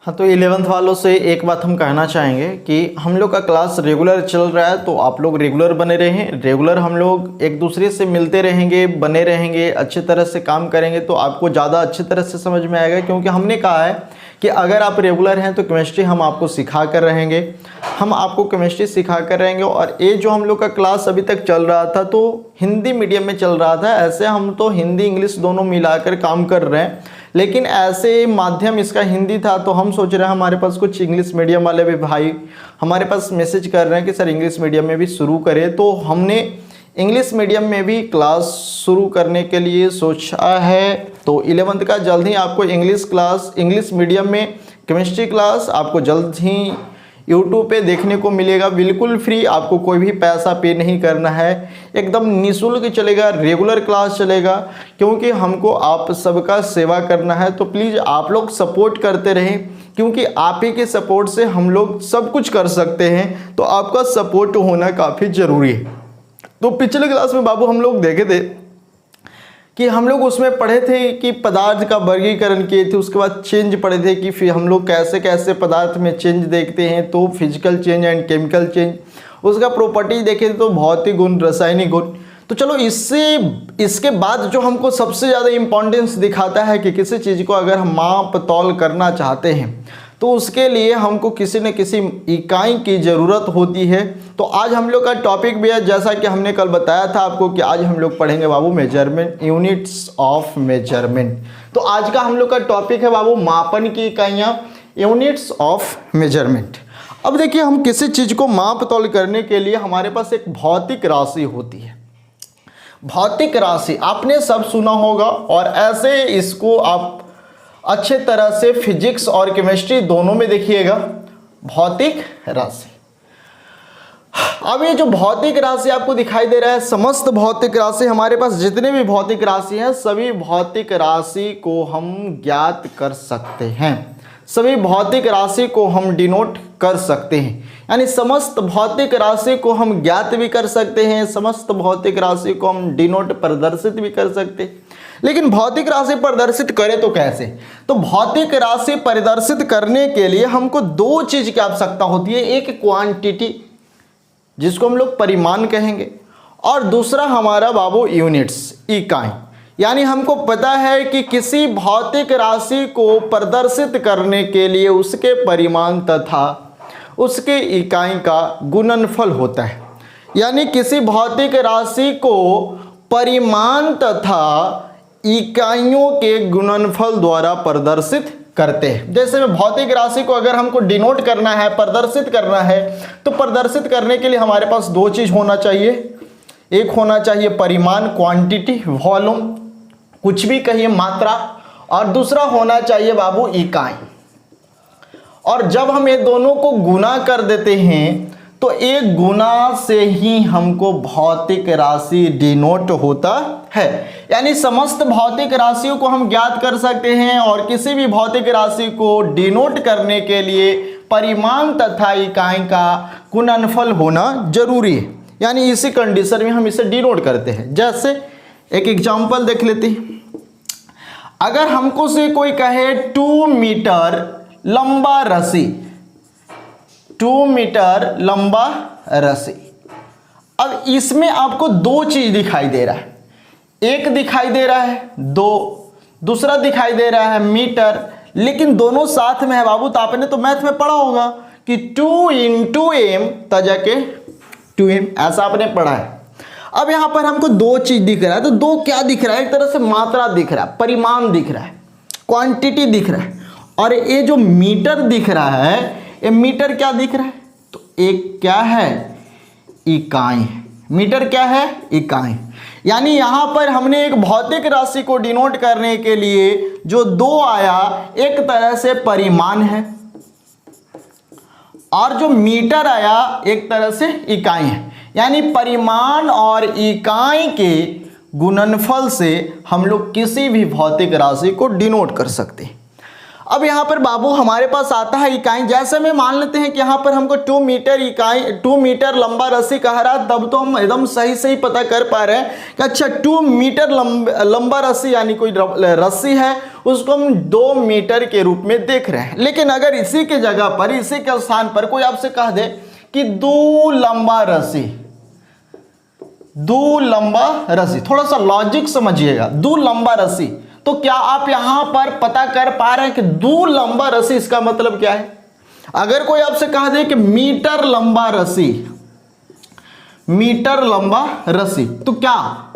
हाँ, तो 11th वालों से एक बात हम कहना चाहेंगे कि हम लोग का क्लास रेगुलर चल रहा है, तो आप लोग रेगुलर बने रहें। रेगुलर हम लोग एक दूसरे से मिलते रहेंगे, बने रहेंगे, अच्छी तरह से काम करेंगे तो आपको ज़्यादा अच्छी तरह से समझ में आएगा। क्योंकि हमने कहा है कि अगर आप रेगुलर हैं तो केमिस्ट्री हम आपको सिखा कर रहेंगे, हम आपको केमिस्ट्री सिखा कर रहेंगे। और ये जो हम लोग का क्लास अभी तक चल रहा था तो हिंदी मीडियम में चल रहा था। ऐसे हम तो हिंदी इंग्लिश दोनों मिलाकर काम कर रहे हैं, लेकिन ऐसे माध्यम इसका हिंदी था तो हम सोच रहे हैं हमारे पास कुछ इंग्लिश मीडियम वाले भी भाई हमारे पास मैसेज कर रहे हैं कि सर इंग्लिश मीडियम में भी शुरू करें। तो हमने इंग्लिश मीडियम में भी क्लास शुरू करने के लिए सोचा है। तो 11th का जल्द ही आपको इंग्लिश क्लास, इंग्लिश मीडियम में केमिस्ट्री क्लास आपको जल्द ही यूट्यूब पे देखने को मिलेगा, बिल्कुल फ्री। आपको कोई भी पैसा पे नहीं करना है, एकदम निःशुल्क चलेगा, रेगुलर क्लास चलेगा। क्योंकि हमको आप सबका सेवा करना है, तो प्लीज़ आप लोग सपोर्ट करते रहें, क्योंकि आप ही के सपोर्ट से हम लोग सब कुछ कर सकते हैं। तो आपका सपोर्ट होना काफ़ी ज़रूरी है। तो पिछले क्लास में बाबू हम लोग देखे थे कि हम लोग उसमें पढ़े थे कि पदार्थ का वर्गीकरण किए थे, उसके बाद चेंज पढ़े थे कि फिर हम लोग कैसे कैसे पदार्थ में चेंज देखते हैं, तो physical change and chemical change, उसका प्रॉपर्टी देखे थे तो भौतिक गुण, रासायनिक गुण। तो चलो इसके बाद जो हमको सबसे ज़्यादा इम्पोर्टेंस दिखाता है कि किसी चीज़ को अगर हम माप तौल करना चाहते हैं तो उसके लिए हमको किसी न किसी इकाई की ज़रूरत होती है। तो आज हम लोग का टॉपिक भी है, जैसा कि हमने कल बताया था आपको कि आज हम लोग पढ़ेंगे बाबू मेजरमेंट, यूनिट्स ऑफ मेजरमेंट। तो आज का हम लोग का टॉपिक है बाबू मापन की इकाइयाँ, यूनिट्स ऑफ मेजरमेंट। अब देखिए, हम किसी चीज़ को माप तौल करने के लिए हमारे पास एक भौतिक राशि होती है। भौतिक राशि आपने सब सुना होगा, और ऐसे इसको आप अच्छे तरह से फिजिक्स और केमिस्ट्री दोनों में देखिएगा, भौतिक राशि। अब ये जो भौतिक राशि आपको दिखाई दे रहा है, समस्त भौतिक राशि, हमारे पास जितने भी भौतिक राशि हैं सभी भौतिक राशि को हम ज्ञात कर सकते हैं, सभी भौतिक राशि को हम डिनोट कर सकते हैं। यानी समस्त भौतिक राशि को हम ज्ञात भी कर सकते हैं, समस्त भौतिक राशि को हम डिनोट प्रदर्शित भी कर सकते हैं। लेकिन भौतिक राशि प्रदर्शित करें तो कैसे? तो भौतिक राशि प्रदर्शित करने के लिए हमको दो चीज की आवश्यकता होती है, एक क्वांटिटी जिसको हम लोग परिमाण कहेंगे, और दूसरा हमारा बाबू यूनिट्स, इकाई। यानी हमको पता है कि किसी भौतिक राशि को प्रदर्शित करने के लिए उसके परिमाण तथा उसके इकाई का गुणनफल होता है। यानी किसी भौतिक राशि को परिमाण तथा इकाइयों के गुणनफल द्वारा प्रदर्शित करते हैं। जैसे में भौतिक राशि को अगर हमको डिनोट करना है, प्रदर्शित करना है, तो प्रदर्शित करने के लिए हमारे पास दो चीज होना चाहिए। एक होना चाहिए परिमाण, क्वांटिटी, वॉल्यूम, कुछ भी कहिए, मात्रा, और दूसरा होना चाहिए बाबू इकाई। और जब हम ये दोनों को गुना कर देते हैं तो एक गुना से ही हमको भौतिक राशि डिनोट होता है। यानी समस्त भौतिक राशियों को हम ज्ञात कर सकते हैं, और किसी भी भौतिक राशि को डिनोट करने के लिए परिमाण तथा इकाई का गुणनफल होना जरूरी है। यानी इसी कंडीशन में हम इसे डिनोट करते हैं। जैसे एक एग्जांपल देख लेते हैं। अगर हमको से कोई कहे 2 मीटर लंबा रस्सी, 2 मीटर लंबा रस्सी, अब इसमें आपको दो चीज दिखाई दे रहा है, एक दिखाई दे रहा है दूसरा दिखाई दे रहा है मीटर, लेकिन दोनों साथ में है बाबू। तो आपने तो मैथ में पढ़ा होगा कि 2 × m तजा के 2m, ऐसा आपने पढ़ा है। अब यहां पर हमको दो चीज दिख रहा है, तो दो क्या दिख रहा है? एक तरह से मात्रा दिख रहा है, परिमाण दिख रहा है, क्वांटिटी दिख रहा है, और ये जो मीटर दिख रहा है, ये मीटर क्या दिख रहा है? तो एक क्या है? इकाई है। मीटर क्या है? इकाई। यानी यहां पर हमने एक भौतिक राशि को डिनोट करने के लिए जो दो आया, एक तरह से परिमाण है, और जो मीटर आया एक तरह से इकाई है। यानी परिमाण और इकाई के गुणनफल से हम लोग किसी भी भौतिक राशि को डिनोट कर सकते हैं। अब यहाँ पर बाबू हमारे पास आता है इकाई। जैसे में मान लेते हैं कि यहाँ पर हमको 2 मीटर इकाई 2 मीटर लंबा रस्सी कह रहा है, तब तो हम एकदम सही सही पता कर पा रहे हैं कि अच्छा 2 मीटर लंबा रस्सी यानी कोई रस्सी है उसको हम 2 मीटर के रूप में देख रहे हैं। लेकिन अगर इसी के जगह पर, इसी के स्थान पर कोई आपसे कह दे कि 2 लंबा रस्सी, 2 लंबा रस्सी, थोड़ा सा लॉजिक समझिएगा, 2 लंबा रस्सी, तो क्या आप यहां पर पता कर पा रहे हैं कि 2 लंबा रस्सी इसका मतलब क्या है? अगर कोई आपसे कह दे कि मीटर लंबा रस्सी, मीटर लंबा रस्सी, तो क्या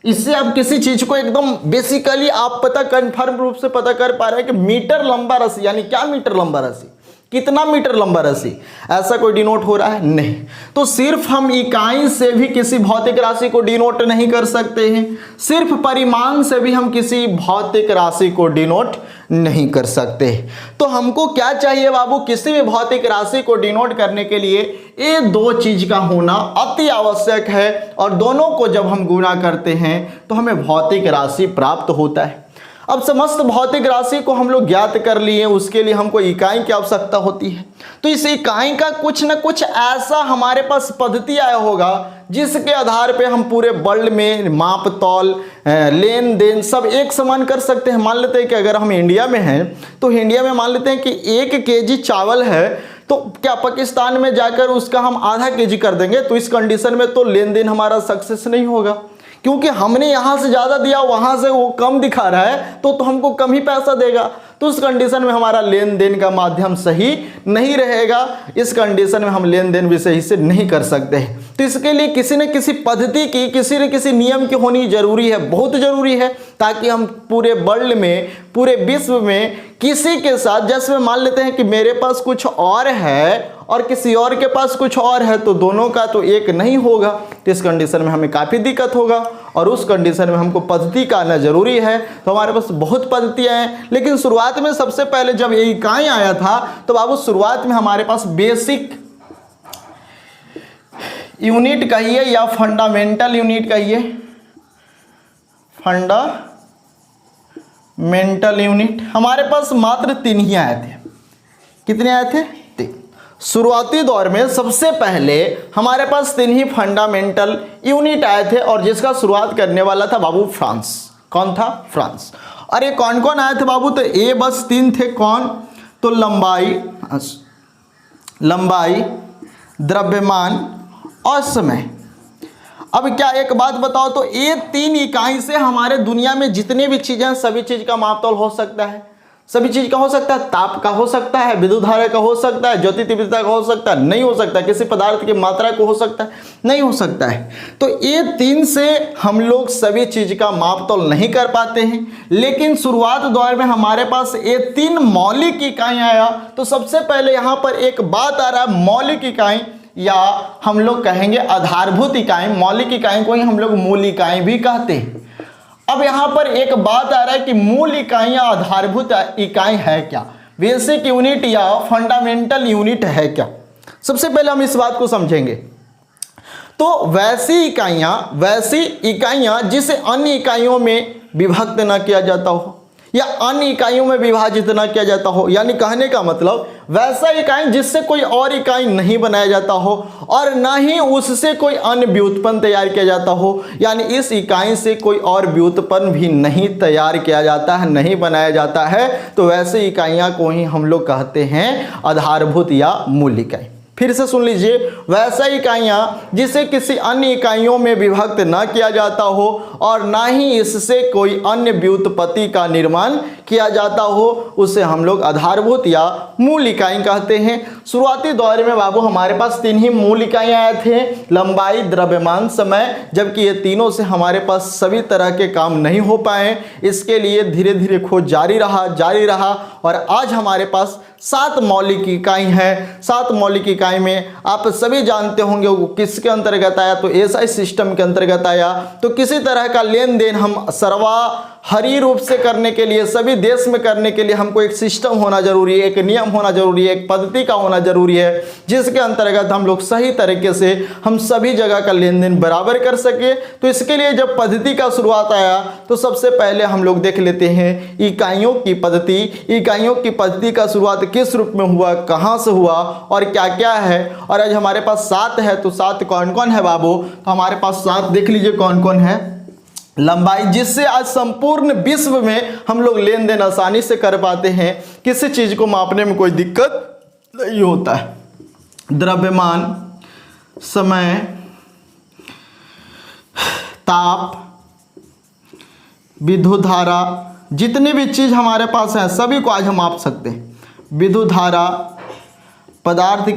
इससे आप किसी चीज को एकदम बेसिकली आप पता कंफर्म रूप से पता कर पा रहे हैं कि मीटर लंबा रस्सी यानी क्या? मीटर लंबा रस्सी, कितना मीटर लंबा रस्सी, ऐसा कोई डिनोट हो रहा है? नहीं। तो सिर्फ हम इकाई से भी किसी भौतिक राशि को डिनोट नहीं कर सकते हैं, सिर्फ परिमाण से भी हम किसी भौतिक राशि को डिनोट नहीं कर सकते। तो हमको क्या चाहिए बाबू? किसी भी भौतिक राशि को डिनोट करने के लिए ये 2 चीज का होना अति आवश्यक है, और दोनों को जब हम गुणा करते हैं तो हमें भौतिक राशि प्राप्त होता है। अब समस्त भौतिक राशि को हम लोग ज्ञात कर लिए, उसके लिए हमको इकाई की आवश्यकता होती है। तो इस इकाई का कुछ न कुछ ऐसा हमारे पास पद्धति आया होगा जिसके आधार पे हम पूरे वर्ल्ड में माप तौल लेन देन सब एक समान कर सकते हैं। मान लेते हैं कि अगर हम इंडिया में हैं तो इंडिया में मान लेते हैं कि 1 केजी चावल है, तो क्या पाकिस्तान में जाकर उसका हम आधा केजी कर देंगे? तो इस कंडीशन में तो लेन देन हमारा सक्सेस नहीं होगा, क्योंकि हमने यहां से ज्यादा दिया, वहां से वो कम दिखा रहा है, तो हमको कम ही पैसा देगा। तो उस कंडीशन में हमारा लेन देन का माध्यम सही नहीं रहेगा, इस कंडीशन में हम लेन देन भी सही से नहीं कर सकते हैं। तो इसके लिए किसी न किसी पद्धति की, किसी न किसी नियम की होनी जरूरी है, बहुत जरूरी है, ताकि हम पूरे वर्ल्ड में, पूरे विश्व में किसी के साथ, जैसे मान लेते हैं कि मेरे पास कुछ और है और किसी और के पास कुछ और है, तो दोनों का तो एक नहीं होगा। तो इस कंडीशन में हमें काफ़ी दिक्कत होगा, और उस कंडीशन में हमको पद्धति का आना जरूरी है। तो हमारे पास बहुत पद्धतियाँ हैं, लेकिन शुरुआत में सबसे पहले जब ये इकाई आया था तो बाबू शुरुआत में हमारे पास बेसिक यूनिट कहिए या फंडामेंटल यूनिट कहिए, फंडामेंटल यूनिट हमारे पास मात्र 3 ही आए थे। कितने आए थे? 3। शुरुआती दौर में सबसे पहले हमारे पास 3 ही फंडामेंटल यूनिट आए थे, और जिसका शुरुआत करने वाला था बाबू फ्रांस। कौन था? फ्रांस। और ये कौन कौन आए थे बाबू? तो ये बस 3 थे। कौन? तो लंबाई, द्रव्यमान और समय। अब क्या एक बात बताओ, तो ये 3 इकाई से हमारे दुनिया में जितनी भी चीजें हैं सभी चीज का मापतौल हो सकता है। सभी चीज का हो सकता है, ताप का हो सकता है, विद्युत धारा का हो सकता है, ज्योति तीव्रता का हो सकता है, नहीं हो सकता, किसी पदार्थ की मात्रा को हो सकता है, नहीं हो सकता है। तो ये 3 से हम लोग सभी चीज का मापतौल नहीं कर पाते हैं। लेकिन शुरुआत दौर में हमारे पास ये 3 मौलिक इकाई आया। तो सबसे पहले यहाँ पर एक बात आ रहा है, मौलिक इकाई, या हम लोग कहेंगे आधारभूत इकाई। मौलिक इकाई को ही हम लोग मूल इकाई भी कहते हैं। अब यहां पर एक बात आ रहा है कि मूल इकाई या आधारभूत इकाई है क्या, बेसिक यूनिट या फंडामेंटल यूनिट है क्या? सबसे पहले हम इस बात को समझेंगे। तो वैसी इकाइयां जिसे अन्य इकाइयों में विभक्त न किया जाता हो या अन्य इकाइयों में विभाजित न किया जाता हो, यानी कहने का मतलब वैसा इकाई जिससे कोई और इकाई नहीं बनाया जाता हो और न ही उससे कोई अन्य व्युत्पन्न तैयार किया जाता हो, यानी इस इकाई से कोई और व्युत्पन्न भी नहीं तैयार किया जाता है, नहीं बनाया जाता है। तो वैसे इकाइयां को ही हम लोग कहते हैं आधारभूत या मूल इकाई। फिर से सुन लीजिए, वैसा इकाइयां जिसे किसी अन्य इकाइयों में विभक्त न किया जाता हो और ना ही इससे कोई अन्य व्युत्पत्ति का निर्माण किया जाता हो, उसे हम लोग आधारभूत या मूल इकाई कहते हैं। शुरुआती दौर में बाबू हमारे पास 3 ही मूल इकाइयां आए थे, लंबाई, द्रव्यमान, समय, जबकि ये तीनों से हमारे पास सभी तरह के काम नहीं हो पाए। इसके लिए धीरे धीरे खोज जारी रहा और आज हमारे पास 7 मौलिक इकाई हैं। 7 मौलिक इकाई में आप सभी जानते होंगे वो किसके अंतर्गत आया, तो एसआई सिस्टम के अंतर्गत आया। तो किसी तरह का लेन देन हम सर्वाहरी रूप से करने के लिए, सभी देश में करने के लिए हमको एक सिस्टम होना जरूरी है, एक नियम होना जरूरी है, एक पद्धति का होना जरूरी है, जिसके अंतर्गत हम लोग सही तरीके से हम सभी जगह का लेन देन बराबर कर सके। तो इसके लिए जब पद्धति का शुरुआत आया तो सबसे पहले हम लोग देख लेते हैं इकाइयों की पद्धति। इकाइयों की पद्धति का शुरुआत किस रूप में हुआ, कहाँ से हुआ और क्या क्या है। और आज हमारे पास 7 है, तो 7 कौन कौन है बाबू? तो हमारे पास 7 देख लीजिए कौन कौन है। लंबाई, जिससे आज संपूर्ण विश्व में हम लोग लेन देन आसानी से कर पाते हैं, किसी चीज को मापने में कोई दिक्कत नहीं होता है। द्रव्यमान, समय, ताप, विद्युत धारा, जितनी भी चीज हमारे पास है सभी को आज हम माप सकते हैं। विद्युत धारा, पदार्थ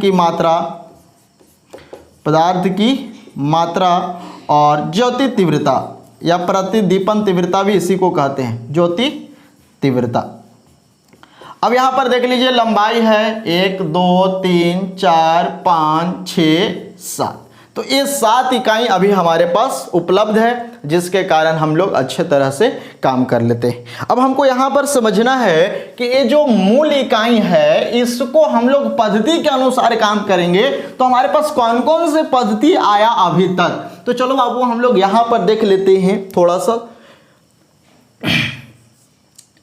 की मात्रा और ज्योति तीव्रता या प्रतिदीपन तीव्रता भी इसी को कहते हैं, ज्योति तीव्रता। अब यहां पर देख लीजिए लंबाई है 1 2 3 4 5 6 7, तो ये 7 इकाई अभी हमारे पास उपलब्ध है, जिसके कारण हम लोग अच्छे तरह से काम कर लेते हैं। अब हमको यहाँ पर समझना है कि ये जो मूल इकाई है इसको हम लोग पद्धति के अनुसार काम करेंगे, तो हमारे पास कौन कौन से पद्धति आया अभी तक। तो चलो बाबू हम लोग यहाँ पर देख लेते हैं थोड़ा सा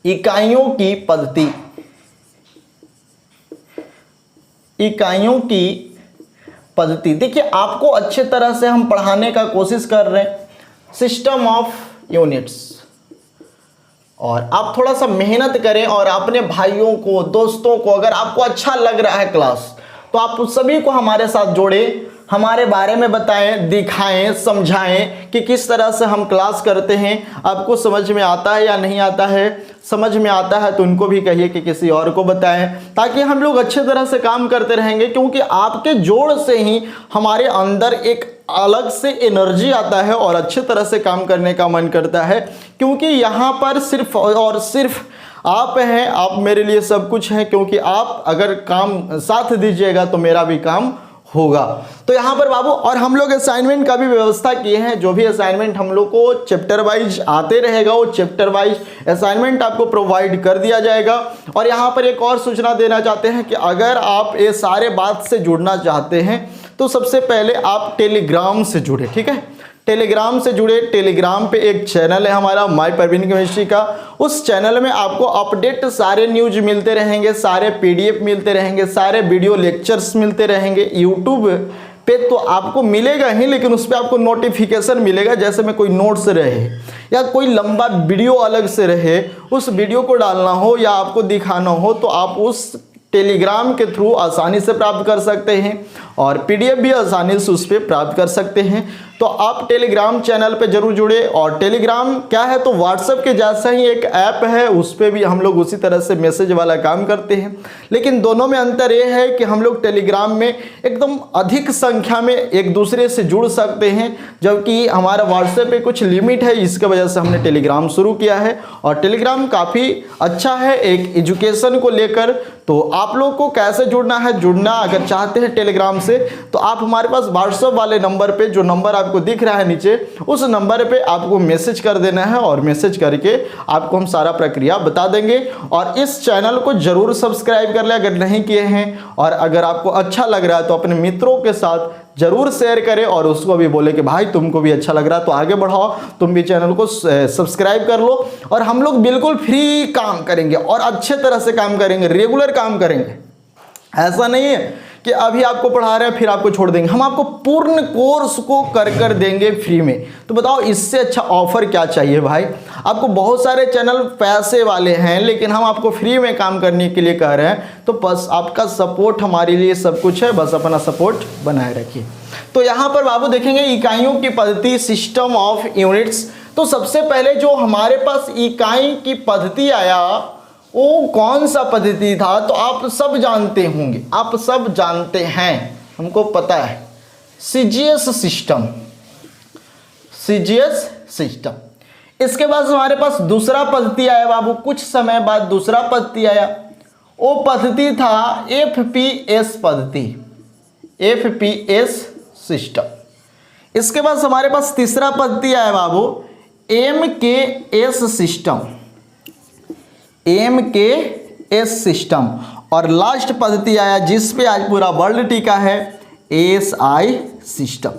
इकाइयों की पद्धति। इकाइयों की पद्धति देखिए, आपको अच्छे तरह से हम पढ़ाने का कोशिश कर रहे हैं, सिस्टम ऑफ यूनिट्स, और आप थोड़ा सा मेहनत करें और अपने भाइयों को, दोस्तों को, अगर आपको अच्छा लग रहा है क्लास तो आप सभी को हमारे साथ जोड़ें, हमारे बारे में बताएं, दिखाएं, समझाएं कि किस तरह से हम क्लास करते हैं, आपको समझ में आता है या नहीं आता है। समझ में आता है तो उनको भी कहिए कि किसी और को बताएं, ताकि हम लोग अच्छे तरह से काम करते रहेंगे, क्योंकि आपके जोड़ से ही हमारे अंदर एक अलग से एनर्जी आता है और अच्छे तरह से काम करने का मन करता है। क्योंकि यहाँ पर सिर्फ और सिर्फ आप हैं, आप मेरे लिए सब कुछ हैं, क्योंकि आप अगर काम साथ दीजिएगा तो मेरा भी काम होगा। तो यहाँ पर बाबू, और हम लोग असाइनमेंट का भी व्यवस्था किए हैं, जो भी असाइनमेंट हम लोग को चैप्टर वाइज आते रहेगा वो चैप्टर वाइज असाइनमेंट आपको प्रोवाइड कर दिया जाएगा। और यहाँ पर एक और सूचना देना चाहते हैं कि अगर आप ये सारे बात से जुड़ना चाहते हैं तो सबसे पहले आप टेलीग्राम से जुड़े, ठीक है, टेलीग्राम से जुड़े। टेलीग्राम पे एक चैनल है हमारा माय परवीन केमिस्ट्री का, उस चैनल में आपको अपडेट सारे न्यूज मिलते रहेंगे, सारे पीडीएफ मिलते रहेंगे, सारे वीडियो लेक्चर्स मिलते रहेंगे। यूट्यूब पे तो आपको मिलेगा ही, लेकिन उस पर आपको नोटिफिकेशन मिलेगा, जैसे में कोई नोट्स रहे या कोई लंबा वीडियो अलग से रहे, उस वीडियो को डालना हो या आपको दिखाना हो तो आप उस टेलीग्राम के थ्रू आसानी से प्राप्त कर सकते हैं, और पीडीएफ भी आसानी से उस पर प्राप्त कर सकते हैं। तो आप टेलीग्राम चैनल पे जरूर जुड़े। और टेलीग्राम क्या है, तो व्हाट्सएप के जैसा ही एक ऐप है, उस पर भी हम लोग उसी तरह से मैसेज वाला काम करते हैं, लेकिन दोनों में अंतर ये है कि हम लोग टेलीग्राम में एकदम अधिक संख्या में एक दूसरे से जुड़ सकते हैं, जबकि हमारा व्हाट्सएप पे कुछ लिमिट है, इसके वजह से हमने टेलीग्राम शुरू किया है। और टेलीग्राम काफ़ी अच्छा है एक एजुकेशन को लेकर। तो आप लोग को कैसे जुड़ना अगर चाहते हैं टेलीग्राम से, तो आप हमारे पास व्हाट्सएप वाले नंबर पे, जो नंबर आपको दिख रहा है नीचे, उस नंबर पे आपको मैसेज कर देना है, और मैसेज करके आपको हम सारा प्रक्रिया बता देंगे। और इस चैनल को जरूर सब्सक्राइब कर ले अगर नहीं किए हैं, और अगर आपको अच्छा लग रहा है तो अपने मित्रों के साथ जरूर शेयर करें, और उसको भी बोले कि भाई तुमको भी अच्छा लग रहा है तो आगे बढ़ाओ, तुम भी चैनल को सब्सक्राइब कर लो। और हम लोग बिल्कुल फ्री काम करेंगे और अच्छे तरह से काम करेंगे, रेगुलर काम करेंगे। ऐसा नहीं है कि अभी आपको पढ़ा रहे हैं फिर आपको छोड़ देंगे, हम आपको पूर्ण कोर्स को कर देंगे फ्री में। तो बताओ इससे अच्छा ऑफर क्या चाहिए भाई। आपको बहुत सारे चैनल पैसे वाले हैं, लेकिन हम आपको फ्री में काम करने के लिए कह रहे हैं, तो बस आपका सपोर्ट हमारे लिए सब कुछ है, बस अपना सपोर्ट बनाए रखिए। तो यहाँ पर बाबू देखेंगे इकाइयों की पद्धति, सिस्टम ऑफ यूनिट्स। तो सबसे पहले जो हमारे पास इकाई की पद्धति आया वो कौन सा पद्धति था, तो आप सब जानते होंगे, आप सब जानते हैं, हमको पता है, सीजीएस सिस्टम। CGS system. इसके बाद हमारे पास दूसरा पद्धति आया बाबू, कुछ समय बाद दूसरा पद्धति आया, वो पद्धति था एफपीएस पद्धति, एफपीएस सिस्टम। इसके बाद हमारे पास तीसरा पद्धति आया बाबू, MKS सिस्टम, MKS सिस्टम, और लास्ट पद्धति आया जिस पे आज पूरा वर्ल्ड टिका है, SI सिस्टम,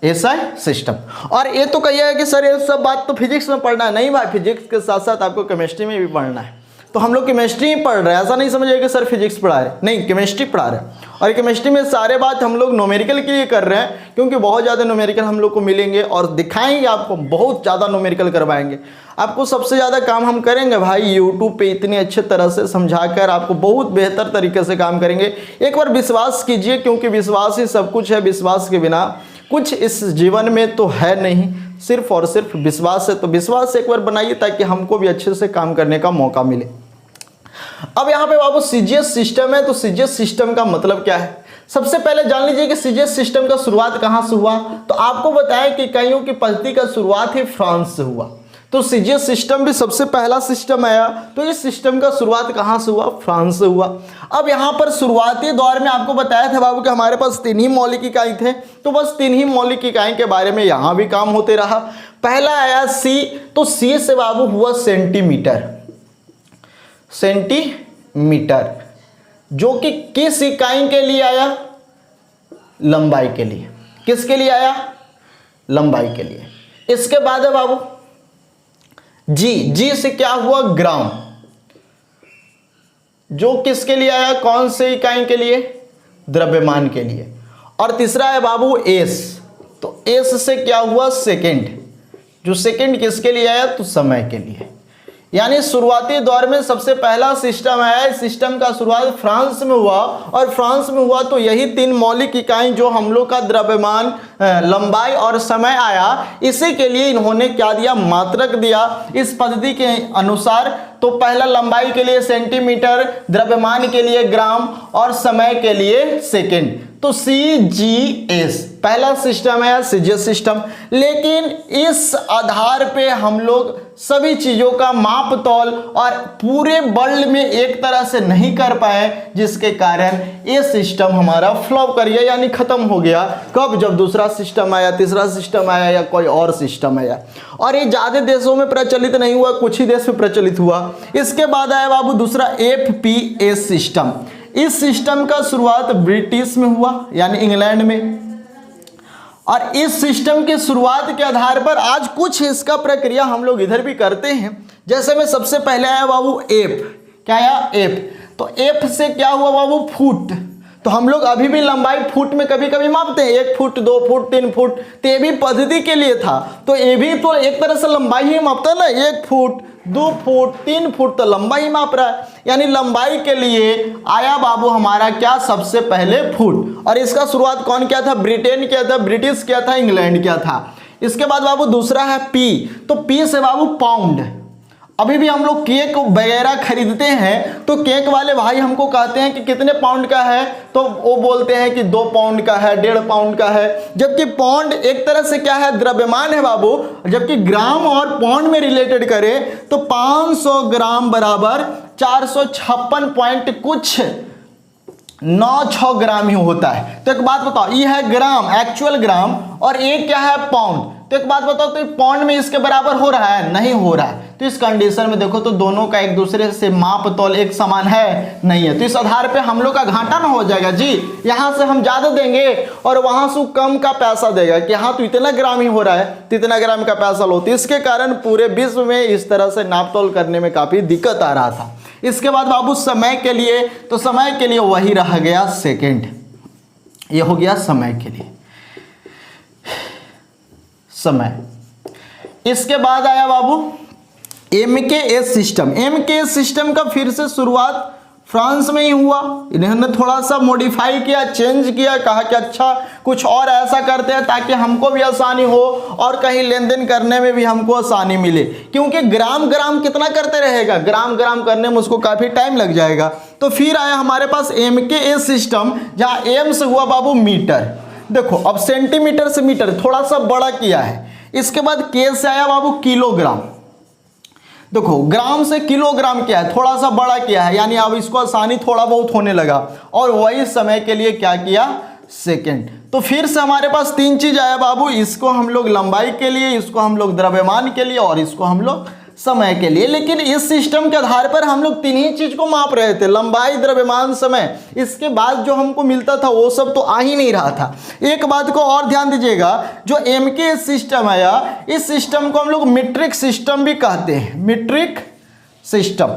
SI सिस्टम। और ये तो कहिएगा कि सर ये सब बात तो फिजिक्स में पढ़ना है, नहीं भाई, फिजिक्स के साथ साथ आपको केमिस्ट्री में भी पढ़ना है। तो हम लोग केमिस्ट्री ही पढ़ रहे हैं, ऐसा नहीं समझिए कि सर फिजिक्स पढ़ा रहे, नहीं, केमिस्ट्री पढ़ा रहे हैं। और केमिस्ट्री में सारे बात हम लोग न्यूमेरिकल के लिए कर रहे हैं, क्योंकि बहुत ज़्यादा न्यूमेरिकल हम लोग को मिलेंगे और दिखाएंगे आपको, बहुत ज़्यादा न्यूमेरिकल करवाएंगे आपको। सबसे ज़्यादा काम हम करेंगे भाई यूट्यूब पे इतनी अच्छे तरह से समझाकर, आपको बहुत बेहतर तरीके से काम करेंगे। एक बार विश्वास कीजिए, क्योंकि विश्वास ही सब कुछ है, विश्वास के बिना कुछ इस जीवन में तो है नहीं, सिर्फ और सिर्फ विश्वास है। तो विश्वास एक बार बनाइए ताकि हमको भी अच्छे से काम करने का मौका मिले। अब यहाँ पे बाबू सीजीएस सिस्टम है, तो सीजीएस सिस्टम का मतलब क्या है? सबसे पहले जान लीजिए कि सीजीएस सिस्टम का शुरुआत कहाँ से हुआ। तो आपको बताएं कि इकाइयों की पद्धति का शुरुआत ही फ्रांस से हुआ। तो सीजीएस सिस्टम भी सबसे पहला सिस्टम आया, तो इस सिस्टम का शुरुआत कहाँ से हुआ? फ्रांस से हुआ। अब यहाँ पर शुरुआती दौर में आपको बताया था बाबू कि हमारे पास 3 ही मौलिक इकाई थे, तो बस 3 ही मौलिक इकाई के बारे में यहाँ भी काम होते रहा। पहला आया सी, तो सी से बाबू हुआ सेंटीमीटर, सेंटीमीटर, जो कि किस इकाई के लिए आया? लंबाई के लिए। किसके लिए आया? लंबाई के लिए। इसके बाद है बाबू जी, जी से क्या हुआ? ग्राम, जो किसके लिए आया? कौन से इकाई के लिए? द्रव्यमान के लिए। और तीसरा है बाबू एस, तो एस से क्या हुआ? सेकंड, जो सेकंड किसके लिए आया? तो समय के लिए। यानी शुरुआती दौर में सबसे पहला सिस्टम है, इस सिस्टम का शुरुआत फ्रांस में हुआ, और फ्रांस में हुआ तो यही 3 मौलिक इकाई जो हम लोग का द्रव्यमान, लंबाई और समय आया, इसी के लिए इन्होंने क्या दिया? मात्रक दिया इस पद्धति के अनुसार। तो पहला लंबाई के लिए सेंटीमीटर, द्रव्यमान के लिए ग्राम और समय के लिए सेकंड, तो CGS पहला सिस्टम है, सीजीएस सिस्टम। लेकिन इस आधार पे हम लोग सभी चीजों का माप तौल और पूरे वर्ल्ड में एक तरह से नहीं कर पाए, जिसके कारण ये सिस्टम हमारा फ्लॉप कर गया, यानी खत्म हो गया। कब? जब दूसरा सिस्टम आया, तीसरा सिस्टम आया या कोई और सिस्टम आया। और ये ज्यादा देशों में प्रचलित नहीं हुआ, कुछ ही देश में प्रचलित हुआ। इसके बाद आया बाबू दूसरा FPS सिस्टम। इस सिस्टम का शुरुआत ब्रिटिश में हुआ, यानी इंग्लैंड में। और इस सिस्टम की शुरुआत के आधार पर आज कुछ इसका प्रक्रिया हम लोग इधर भी करते हैं। जैसे में सबसे पहले आया बाबू एफ, क्या आया? एफ। तो एफ से क्या हुआ बाबू? फुट। तो हम लोग अभी भी लंबाई फुट में कभी कभी मापते हैं, 1 फुट, 2 फुट, 3 फुट, तो ये भी पद्धति के लिए था। तो ये भी तो एक तरह से लंबाई ही मापता है ना, 1 फुट, 2 फुट, 3 फुट, तो लंबाई ही माप रहा है। यानी लंबाई के लिए आया बाबू हमारा क्या? सबसे पहले फुट। और इसका शुरुआत कौन किया था? ब्रिटेन किया था, ब्रिटिश किया था, इंग्लैंड किया था। इसके बाद बाबू दूसरा है पी, तो पी से बाबू पाउंड। अभी भी हम लोग केक वगैरह खरीदते हैं, तो केक वाले भाई हमको कहते हैं कि कितने पाउंड का है, तो वो बोलते हैं कि 2 पाउंड का है, 1.5 पाउंड का है। जबकि पाउंड एक तरह से क्या है? द्रव्यमान है बाबू। जबकि ग्राम और पाउंड में रिलेटेड करें तो 500 ग्राम बराबर 456 पॉइंट कुछ 96 ग्राम ही होता है। तो एक बात बताओ, ये है ग्राम, एक्चुअल ग्राम, और ये क्या है? पाउंड। तो एक बात बताओ, तो पाउंड में इसके बराबर हो रहा है? नहीं हो रहा है। तो इस कंडीशन में देखो तो दोनों का एक दूसरे से माप तौल एक समान है? नहीं है। तो इस आधार पे हम लोग का घाटा ना हो जाएगा जी, यहाँ से हम ज्यादा देंगे और वहां से कम का पैसा देगा कि हाँ तो इतना ग्राम ही हो रहा है, तो इतना ग्राम का पैसा लो। तो इसके कारण पूरे विश्व में इस तरह से नाप तौल करने में काफी दिक्कत आ रहा था। इसके बाद बाबू समय के लिए, तो समय के लिए वही रह गया सेकेंड, ये हो गया समय के लिए समय। इसके बाद आया बाबू MKS सिस्टम। MKS सिस्टम का फिर से शुरुआत फ्रांस में ही हुआ। इन्होंने थोड़ा सा मॉडिफाई किया, चेंज किया, कहा कि अच्छा कुछ और ऐसा करते हैं ताकि हमको भी आसानी हो और कहीं लेन देन करने में भी हमको आसानी मिले, क्योंकि ग्राम ग्राम कितना करते रहेगा, ग्राम ग्राम करने में उसको काफ़ी टाइम लग जाएगा। तो फिर आया हमारे पास MKS सिस्टम, जहाँ M से हुआ बाबू मीटर। देखो अब सेंटीमीटर से मीटर थोड़ा सा बड़ा किया है। इसके बाद K से आया बाबू किलोग्राम। देखो ग्राम से किलोग्राम क्या है? थोड़ा सा बड़ा किया है, यानी अब इसको आसानी थोड़ा बहुत होने लगा। और वही समय के लिए क्या किया? सेकेंड। तो फिर से हमारे पास तीन चीज आया बाबू, इसको हम लोग लंबाई के लिए, इसको हम लोग द्रव्यमान के लिए और इसको हम लोग समय के लिए। लेकिन इस सिस्टम के आधार पर हम लोग तीन ही चीज को माप रहे थे, लंबाई, द्रव्यमान, समय। इसके बाद जो हमको मिलता था वो सब तो आ ही नहीं रहा था। एक बात को और ध्यान दीजिएगा, जो एमके सिस्टम आया, इस सिस्टम को हम लोग मीट्रिक सिस्टम भी कहते हैं। मीट्रिक सिस्टम,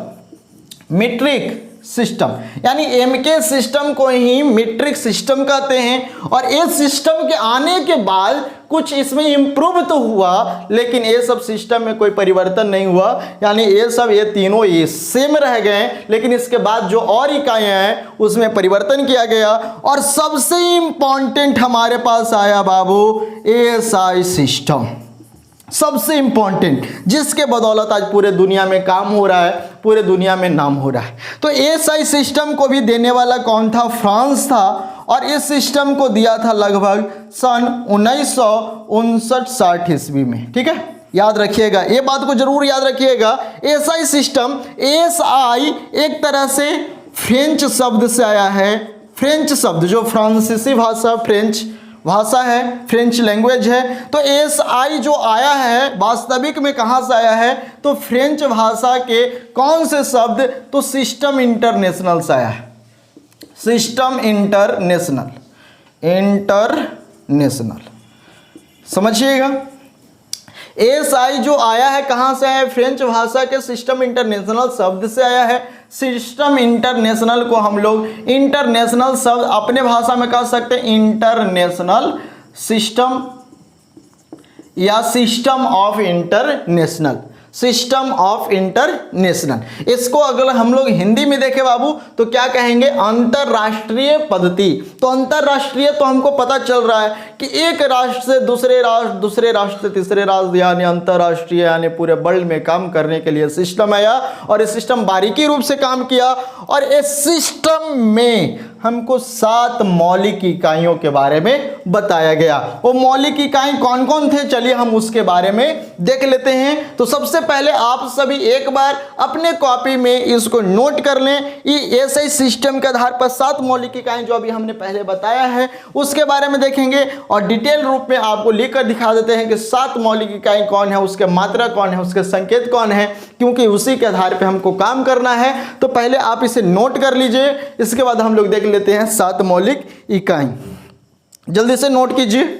मीट्रिक सिस्टम यानी एमके सिस्टम को ही मीट्रिक सिस्टम कहते हैं। और इस सिस्टम के आने के बाद कुछ इसमें इम्प्रूव तो हुआ, लेकिन ये सब सिस्टम में कोई परिवर्तन नहीं हुआ, यानी ये सब ये तीनों ये सेम रह गए। लेकिन इसके बाद जो और इकाइयां हैं उसमें परिवर्तन किया गया। और सबसे इंपॉर्टेंट हमारे पास आया बाबू एएसआई सिस्टम, सबसे इंपॉर्टेंट, जिसके बदौलत आज पूरे दुनिया में काम हो रहा है, पूरे दुनिया में नाम हो रहा है। तो एएसआई सिस्टम को भी देने वाला कौन था? फ्रांस था। और इस सिस्टम को दिया था लगभग सन 1959-60 ईस्वी में। ठीक है, याद रखिएगा, ये बात को जरूर याद रखिएगा। एएसआई सिस्टम, एएसआई एक तरह से फ्रेंच शब्द से आया है। फ्रेंच शब्द, जो फ्रांसीसी भाषा, फ्रेंच भाषा है, फ्रेंच लैंग्वेज है। तो एएसआई जो आया है वास्तविक में कहाँ से आया है? तो फ्रेंच भाषा के कौन से शब्द? तो सिस्टम इंटरनेशनल से आया है। सिस्टम इंटरनेशनल, इंटरनेशनल, समझिएगा। एएसआई जो आया है कहाँ से आया है? फ्रेंच भाषा के सिस्टम इंटरनेशनल शब्द से आया है। सिस्टम इंटरनेशनल को हम लोग इंटरनेशनल शब्द अपने भाषा में कह सकते हैं इंटरनेशनल सिस्टम या system of international, system of international. इसको अगर हम लोग हिंदी में देखें बाबू तो क्या कहेंगे? अंतरराष्ट्रीय पद्धति। तो अंतरराष्ट्रीय तो हमको पता चल रहा है कि एक राष्ट्र से दूसरे राष्ट्र, दूसरे राष्ट्र से तीसरे राष्ट्र, यानी अंतरराष्ट्रीय, यानी पूरे वर्ल्ड में काम करने के लिए सिस्टम आया। और ये सिस्टम बारीकी रूप से काम किया। और इस सिस्टम में हमको 7 मौलिक इकाइयों के बारे में बताया गया। वो मौलिक इकाई कौन कौन थे, चलिए हम उसके बारे में देख लेते हैं। तो सबसे पहले आप सभी एक बार अपने कॉपी में इसको नोट कर लें। ये ऐसे सिस्टम के आधार पर 7 मौलिक इकाई जो अभी हमने पहले बताया है उसके बारे में देखेंगे और डिटेल रूप में आपको लिखकर दिखा देते हैं कि 7 मौलिक इकाई कौन है, उसके मात्रा कौन है, उसके संकेत कौन है, क्योंकि उसी के आधार पर हमको काम करना है। तो पहले आप इसे नोट कर लीजिए, इसके बाद हम लोग देख लेते हैं 7 मौलिक इकाई। जल्दी से नोट कीजिए।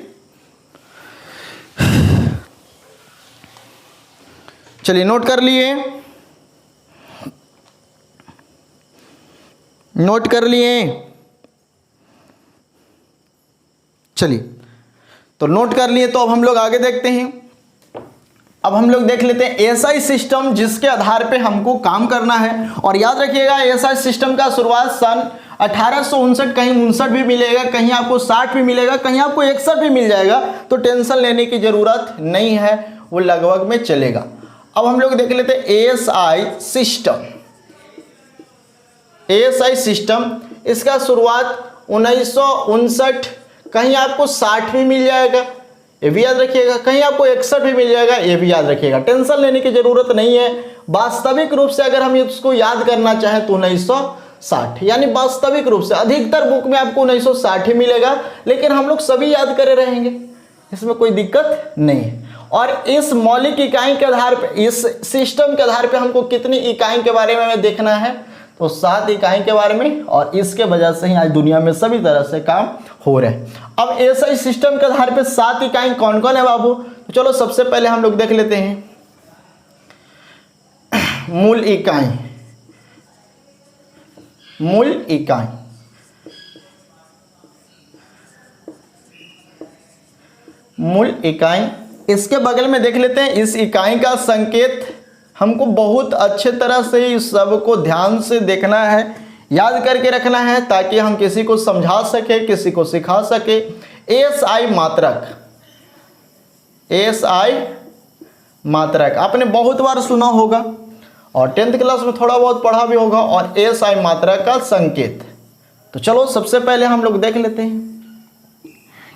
चलिए नोट कर लिए, नोट कर लिए। चलिए तो नोट कर लिए, तो अब हम लोग आगे देखते हैं। अब हम लोग देख लेते हैं एएसआई सिस्टम, जिसके आधार पे हमको काम करना है। और याद रखिएगा एएसआई सिस्टम का शुरुआत सन 1859, कहीं 59 भी मिलेगा, कहीं आपको 60 भी मिलेगा, कहीं आपको 61 भी मिल जाएगा। तो टेंशन लेने की जरूरत नहीं है, वो लगभग में चलेगा। अब हम लोग देख लेते हैं एएसआई सिस्टम। एएसआई सिस्टम, इसका शुरुआत 1959, कहीं आपको 60 भी मिल जाएगा, ये भी याद रखिएगा, कहीं आपको 61 भी मिल जाएगा, ये भी याद रखिएगा। टेंशन लेने की जरूरत नहीं है। वास्तविक रूप से अगर हम इसको याद करना चाहें तो 1960, यानी वास्तविक रूप से अधिकतर बुक में आपको 1960 ही मिलेगा, लेकिन हम लोग सभी याद करे रहेंगे, इसमें कोई दिक्कत नहीं है। और इस मौलिक इकाई के आधार पर, इस सिस्टम के आधार पर हमको कितनी इकाई के बारे में देखना है? तो 7 इकाई के बारे में। और इसके वजह से ही आज दुनिया में सभी तरह से काम हो रहे हैं। अब ऐसा सिस्टम के आधार पर 7 इकाई कौन कौन है बाबू? तो चलो सबसे पहले हम लोग देख लेते हैं मूल इकाई। मूल इकाई, मूल इकाई, इसके बगल में देख लेते हैं इस इकाई का संकेत। हमको बहुत अच्छे तरह से इस सब को ध्यान से देखना है, याद करके रखना है, ताकि हम किसी को समझा सके, किसी को सिखा सके। एएसआई मात्रक, एएसआई मात्रक आपने बहुत बार सुना होगा और 10th क्लास में थोड़ा बहुत पढ़ा भी होगा। और एएसआई मात्रक का संकेत, तो चलो सबसे पहले हम लोग देख लेते हैं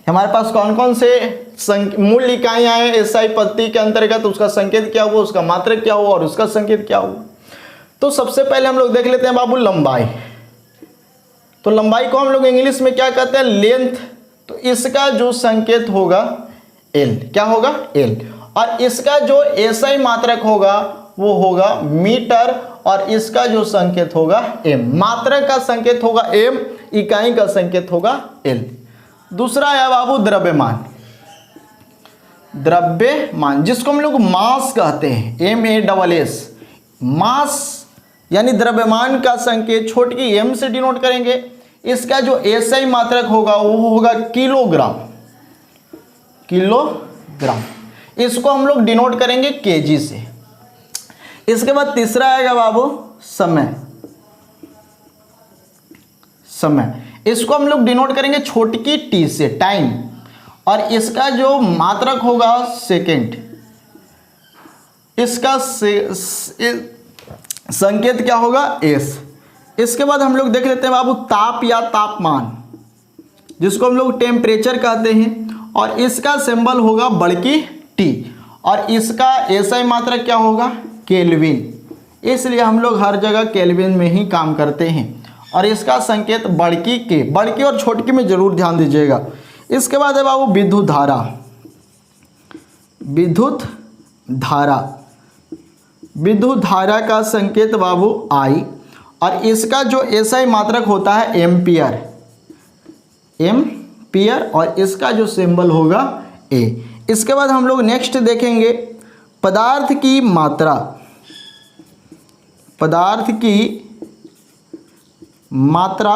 हमारे पास कौन कौन से मूल इकाइयाँ हैं एएसआई पद्धति के अंतर्गत, उसका संकेत क्या हुआ, उसका मात्रक क्या हुआ और उसका संकेत क्या हुआ। तो सबसे पहले हम लोग देख लेते हैं बाबू लंबाई। तो लंबाई को हम लोग इंग्लिश में क्या कहते हैं, लेंथ। तो इसका जो संकेत होगा एल, क्या होगा, एल। और इसका जो एसआई मात्रक होगा वो होगा मीटर, और इसका जो संकेत होगा एम। मात्रक का संकेत होगा एम, इकाई का संकेत होगा एल। दूसरा है बाबू द्रव्यमान। द्रव्यमान जिसको हम लोग मास कहते हैं, MASS, मास यानी द्रव्यमान का संकेत छोटी एम से डिनोट करेंगे। इसका जो एसआई मात्रक होगा वो होगा किलोग्राम, किलोग्राम। इसको हम लोग डिनोट करेंगे केजी से। इसके बाद तीसरा आएगा बाबू समय, समय। इसको हम लोग डिनोट करेंगे छोटी टी से, टाइम। और इसका जो मात्रक होगा सेकेंड। इसका संकेत क्या होगा, एस। इसके बाद हम लोग देख लेते हैं बाबू ताप या तापमान, जिसको हम लोग टेम्परेचर कहते हैं। और इसका सिंबल होगा बड़की टी, और इसका एसआई मात्रक क्या होगा, केल्विन। इसलिए हम लोग हर जगह केल्विन में ही काम करते हैं। और इसका संकेत बड़की के, बड़की और छोटकी में जरूर ध्यान दीजिएगा। इसके बाद है बाबू विद्युत धारा, विद्युत धारा। विद्युत धारा का संकेत बाबू आई, और इसका जो एसआई मात्रक होता है एम्पियर, एम्पियर। और इसका जो सिंबल होगा ए। इसके बाद हम लोग नेक्स्ट देखेंगे पदार्थ की मात्रा, पदार्थ की मात्रा।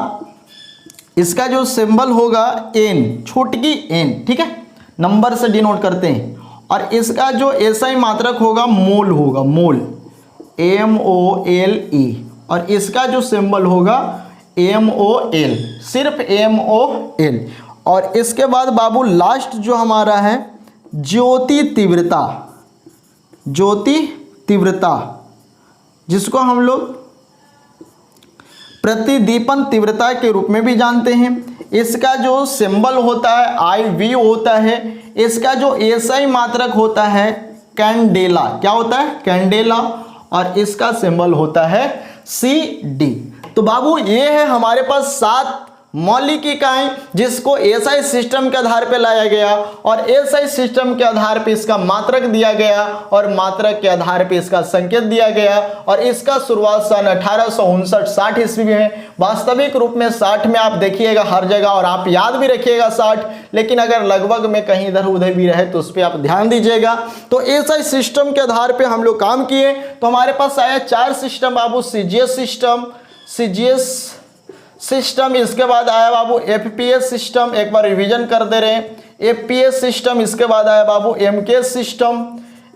इसका जो सिंबल होगा एन, छोटकी एन, ठीक है, नंबर से डिनोट करते हैं। और इसका जो एसआई मात्रक होगा मोल होगा, मोल, MOLE। और इसका जो सिंबल होगा MOL, सिर्फ MOL। और इसके बाद बाबू लास्ट जो हमारा है ज्योति तीव्रता, ज्योति तीव्रता, जिसको हम लोग प्रतिदीपन तीव्रता के रूप में भी जानते हैं। इसका जो सिंबल होता है IV होता है। इसका जो एसआई मात्रक होता है कैंडेला, क्या होता है, कैंडेला। और इसका सिंबल होता है CD। तो बाबू ये है हमारे पास 7 मौलिक इकाई, जिसको एसआई सिस्टम के आधार पे लाया गया, और एसआई सिस्टम के आधार पे इसका मात्रक दिया गया, और मात्रक के आधार पे इसका संकेत दिया गया। और इसका शुरुआत सन 1859-60 ईस्वी में। वास्तविक रूप में 60 में आप देखिएगा हर जगह, और आप याद भी रखिएगा 60, लेकिन अगर लगभग में कहीं इधर उधर भी रहे तो उस पर आप ध्यान दीजिएगा। तो एसआई सिस्टम के आधार पर हम लोग काम किए। तो हमारे पास आया 4 सिस्टम बाबू, CGS सिस्टम, CGS सिस्टम। इसके बाद आया बाबू FPS सिस्टम, एक बार रिवीजन कर दे रहे हैं, FPS सिस्टम। इसके बाद आया बाबू MKS सिस्टम,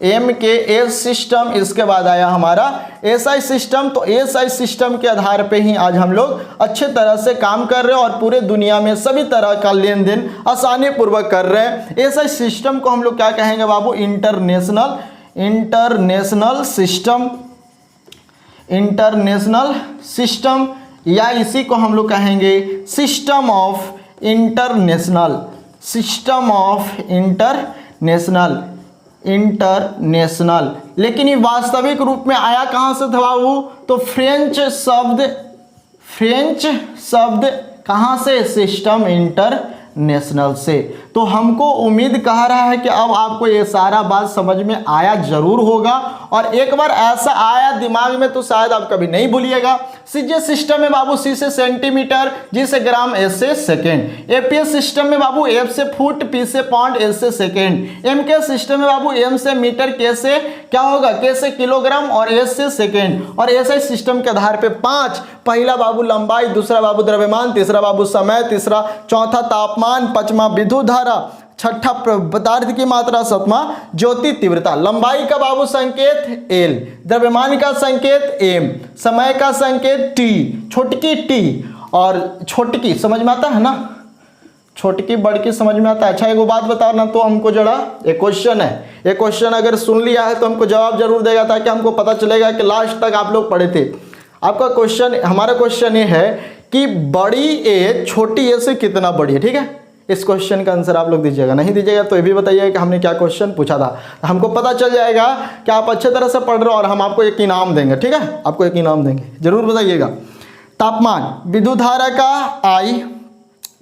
MKS सिस्टम। इसके बाद आया हमारा SI सिस्टम। तो SI सिस्टम के आधार पे ही आज हम लोग अच्छे तरह से काम कर रहे हैं, और पूरे दुनिया में सभी तरह का लेन देन आसानी पूर्वक कर रहे हैं। SI सिस्टम को हम लोग क्या कहेंगे बाबू, international, international system, international system, या इसी को हम लोग कहेंगे system of international, system of international, international. लेकिन ये वास्तविक रूप में आया कहाँ से था बाबू, तो फ्रेंच शब्द कहाँ से, सिस्टम इंटरनेशनल से। तो हमको उम्मीद कह रहा है कि अब आपको ये सारा बात समझ में आया जरूर होगा, और एक बार ऐसा आया दिमाग में तो शायद आप कभी नहीं भूलिएगा। CGS सिस्टम में बाबू C से सेंटीमीटर, G से ग्राम, S से सेकेंड। APS सिस्टम में बाबू F से फुट, P से पॉइंट, S से सेकेंड। MK सिस्टम में बाबू M से मीटर, K से क्या होगा, K से किलोग्राम, और S से सेकेंड। और SI सिस्टम के आधार पे 5, पहला बाबू लंबाई, दूसरा बाबू द्रव्यमान, तीसरा बाबू समय, तीसरा चौथा तापमान, पांचवा विद्युत धारा, छठा पदार्थ की मात्रा, सातवां ज्योति तीव्रता। लंबाई का बाबू संकेत L, द्रव्यमान का संकेत M, समय का संकेत T, छोटकी T। और छोटकी समझ में आता है ना, छोटकी बड़की समझ में आता है। अच्छा एक बात बता ना, तो हमको जरा एक क्वेश्चन है, ये क्वेश्चन अगर सुन लिया है तो हमको जवाब जरूर देगा, ताकि हमको पता चलेगा कि लास्ट तक आप लोग पढ़े थे। आपका क्वेश्चन, हमारा क्वेश्चन ये है कि बड़ी ए छोटी ए से कितना बड़ी है, ठीक है। इस क्वेश्चन का आंसर आप लोग दीजिएगा, नहीं दीजिएगा तो ये भी बताइएगा कि हमने क्या क्वेश्चन पूछा था। हमको पता चल जाएगा कि आप अच्छे तरह से पढ़ रहे हो, और हम आपको एक इनाम देंगे, ठीक है, आपको एक इनाम देंगे, जरूर बताइएगा। तापमान, विद्युत धारा का I,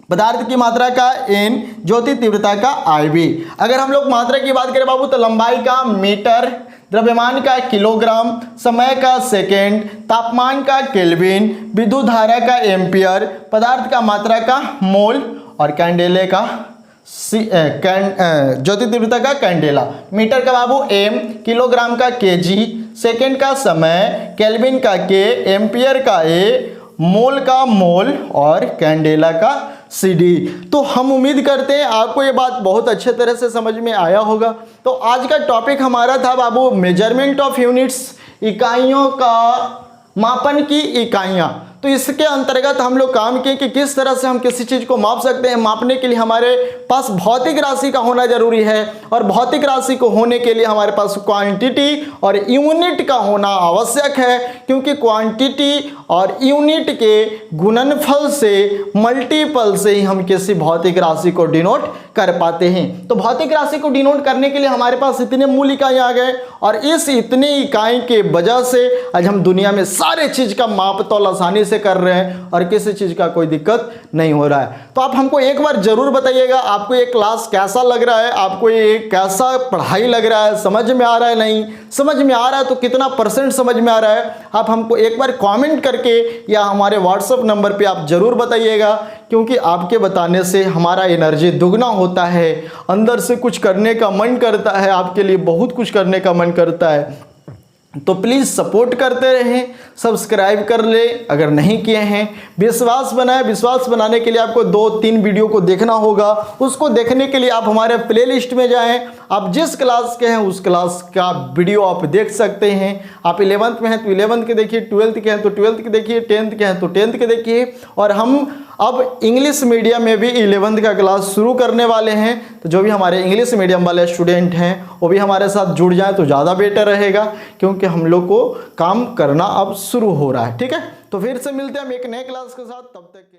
पदार्थ की मात्रा का N, ज्योति तीव्रता का IV। अगर हम लोग मात्रा की बात करें बाबू तो लंबाई का मीटर, द्रव्यमान का किलोग्राम, समय का सेकेंड, तापमान का केल्विन, विद्युत धारा का एम्पियर, पदार्थ का मात्रा का मोल और कैंडेले का ज्योति तीव्रता का कैंडेला। मीटर का बाबू M, किलोग्राम का kg, सेकेंड का समय, केल्विन का K, एम्पियर का A, मोल का मोल और कैंडेला का CD। तो हम उम्मीद करते हैं आपको ये बात बहुत अच्छे तरह से समझ में आया होगा। तो आज का टॉपिक हमारा था बाबू मेजरमेंट ऑफ यूनिट्स, इकाइयों का मापन की इकाइयां। तो इसके अंतर्गत हम लोग काम किए कि किस तरह से हम किसी चीज़ को माप सकते हैं। मापने के लिए हमारे पास भौतिक राशि का होना जरूरी है और भौतिक राशि को होने के लिए हमारे पास क्वांटिटी और यूनिट का होना आवश्यक है, क्योंकि क्वांटिटी और यूनिट के गुणनफल से, मल्टीपल से ही हम किसी भौतिक राशि को डिनोट कर पाते हैं। तो भौतिक राशि को डिनोट करने के लिए हमारे पास इतने मूल इकाई आ गए और इस इतने इकाई के वजह से आज हम दुनिया में सारे चीज़ का माप तौल आसानी से कर रहे हैं और किसी चीज़ का कोई दिक्कत नहीं हो रहा है। तो आप हमको एक बार जरूर बताइएगा आपको ये क्लास कैसा लग रहा है, आपको ये कैसा पढ़ाई लग रहा है, समझ में आ रहा है, नहीं समझ में आ रहा है तो कितना % समझ में आ रहा है। आप हमको एक बार कमेंट करके या हमारे व्हाट्सएप नंबर पे आप जरूर बताइएगा, क्योंकि आपके बताने से हमारा एनर्जी दुगना होता है, अंदर से कुछ करने का मन करता है, आपके लिए बहुत कुछ करने का मन करता है। तो प्लीज़ सपोर्ट करते रहें, सब्सक्राइब कर ले अगर नहीं किए हैं, विश्वास बनाए। विश्वास बनाने के लिए आपको 2-3 वीडियो को देखना होगा। उसको देखने के लिए आप हमारे प्लेलिस्ट में जाएं, आप जिस क्लास के हैं उस क्लास का वीडियो आप देख सकते हैं। आप 11th में हैं तो 11th के देखिए, 12th के हैं तो 12th के देखिए, 10th के हैं तो 10th के देखिए। और हम अब इंग्लिश मीडियम में भी 11th का क्लास शुरू करने वाले हैं, तो जो भी हमारे इंग्लिश मीडियम वाले स्टूडेंट हैं वो भी हमारे साथ जुड़ जाएं तो ज़्यादा बेटर रहेगा, क्योंकि हम लोग को काम करना अब शुरू हो रहा है। ठीक है, तो फिर से मिलते हैं हम एक नए क्लास के साथ, तब तक के